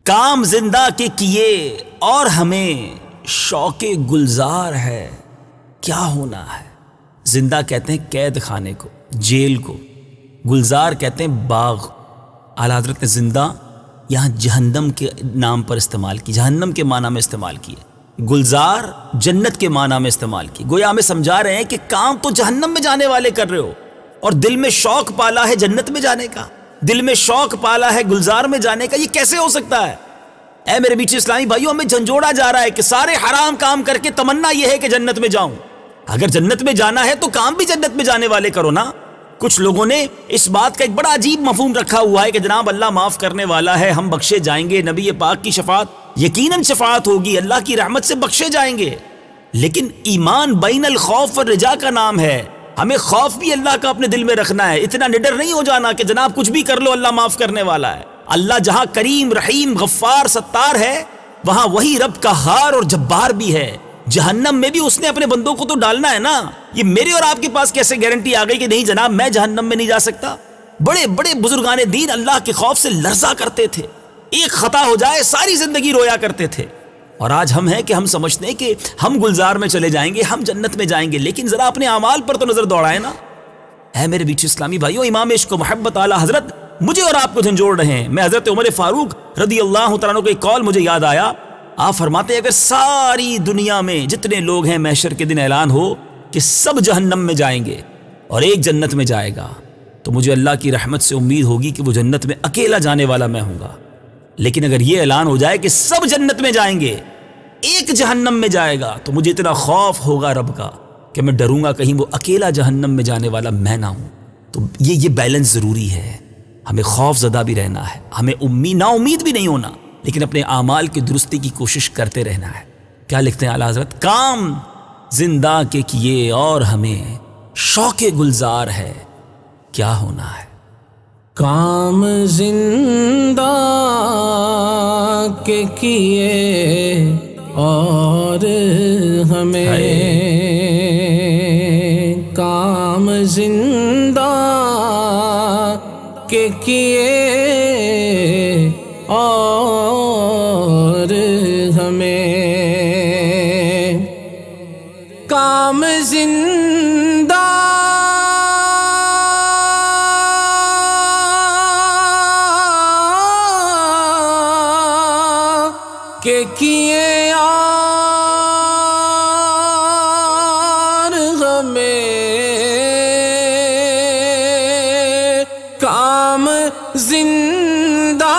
کام زندہ کے کیے اور ہمیں شوق گلزار ہے، کیا ہونا ہے۔ زندہ کہتے ہیں قید خانے کو، جیل کو، گلزار کہتے ہیں باغ۔ اعلیٰ حضرت نے زندہ یہاں جہنم کے نام پر استعمال کی، جہنم کے معنی میں استعمال کیے، گلزار جنت کے معنی میں استعمال کی۔ گویا ہمیں سمجھا رہے ہیں کہ کام تو جہنم میں جانے والے کر رہے ہو، اور دل میں شوق پالا ہے جنت میں جانے کا، دل میں شوق پالا ہے گلزار میں جانے کا، یہ کیسے ہو سکتا ہے؟ اے میرے بیچ اسلامی بھائیوں، ہمیں جھنجھوڑا جا رہا ہے کہ سارے حرام کام کر کے تمنا یہ ہے کہ جنت میں جاؤں۔ اگر جنت میں جانا ہے تو کام بھی جنت میں جانے والے کرو نا۔ کچھ لوگوں نے اس بات کا ایک بڑا عجیب مفہوم رکھا ہوا ہے کہ جناب اللہ معاف کرنے والا ہے، ہم بخشے جائیں گے، نبی پاک کی شفاعت یقیناً شفاعت ہوگی، اللہ کی رحمت سے بخشے جائیں گے۔ لیکن ایمان بین الخوف والرجا کا نام ہے، ہمیں خوف بھی اللہ کا اپنے دل میں رکھنا ہے، اتنا نڈر نہیں ہو جانا کہ جناب کچھ بھی کر لو اللہ معاف کرنے والا ہے۔ اللہ جہاں کریم رحیم غفار ستار ہے، وہاں وہی رب قہار اور جبار بھی ہے۔ جہنم میں بھی اس نے اپنے بندوں کو تو ڈالنا ہے نا۔ یہ میرے اور آپ کے پاس کیسے گارنٹی آ گئی کہ نہیں جناب میں جہنم میں نہیں جا سکتا؟ بڑے بڑے بزرگان دین اللہ کے خوف سے لرزا کرتے تھے، ایک خطا ہو جائے ساری زندگی رویا کرتے تھے۔ اور آج ہم ہیں کہ ہم سمجھتے ہیں کہ ہم گلزار میں چلے جائیں گے، ہم جنت میں جائیں گے، لیکن ذرا اپنے اعمال پر تو نظر دوڑائیں نا۔ اے میرے بیچ اسلامی بھائیوں، امام عشق و محبت اعلیٰ حضرت مجھے اور آپ کو جھنجھوڑ رہے ہیں۔ میں حضرت عمر فاروق رضی اللہ تعالیٰ عنہ کا ایک قول مجھے یاد آیا۔ آپ فرماتے ہیں اگر ساری دنیا میں جتنے لوگ ہیں محشر کے دن اعلان ہو کہ سب جہنم میں جائیں گے اور ایک جنت میں جائے گا، تو مجھے اللہ کی رحمت سے امید ہوگی کہ وہ جنت میں اکیلا جانے والا میں ہوں گا۔ لیکن اگر یہ اعلان ہو جائے کہ سب جنت میں جائیں گے، ایک جہنم میں جائے گا، تو مجھے اتنا خوف ہوگا رب کا کہ میں ڈروں گا کہیں وہ اکیلا جہنم میں جانے والا میں نہ ہوں۔ تو یہ بیلنس ضروری ہے، ہمیں خوف زدہ بھی رہنا ہے، ہمیں نا امید بھی نہیں ہونا، لیکن اپنے اعمال کی درستی کی کوشش کرتے رہنا ہے۔ کیا لکھتے ہیں اعلیٰ حضرت؟ کام زندہ کے کیے اور ہمیں شوق گلزار ہے، کیا ہونا ہے۔ کام زندہ کے کیے اور ہمیں، کام زندہ کے کیے اور ہمیں، کام زندہ کے کیے اور ہمیں، کام زندہ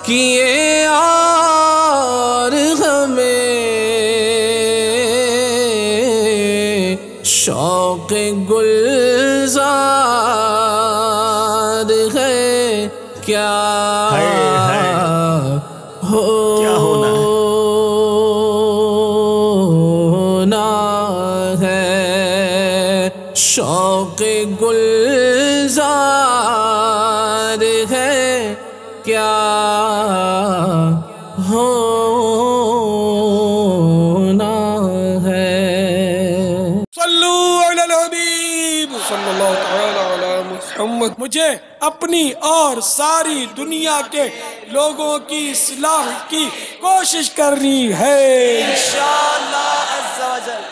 کیے اور ہمیں، شوق گلزار ہے، کیا ہونا ہے، شوق گلزار ہے، کیا ہونا ہے۔ صلو علی الحبیب صلی اللہ تعالی علی محمد۔ مجھے اپنی اور ساری دنیا کے لوگوں کی اصلاح کی کوشش کرنی ہے انشاءاللہ عز و جل۔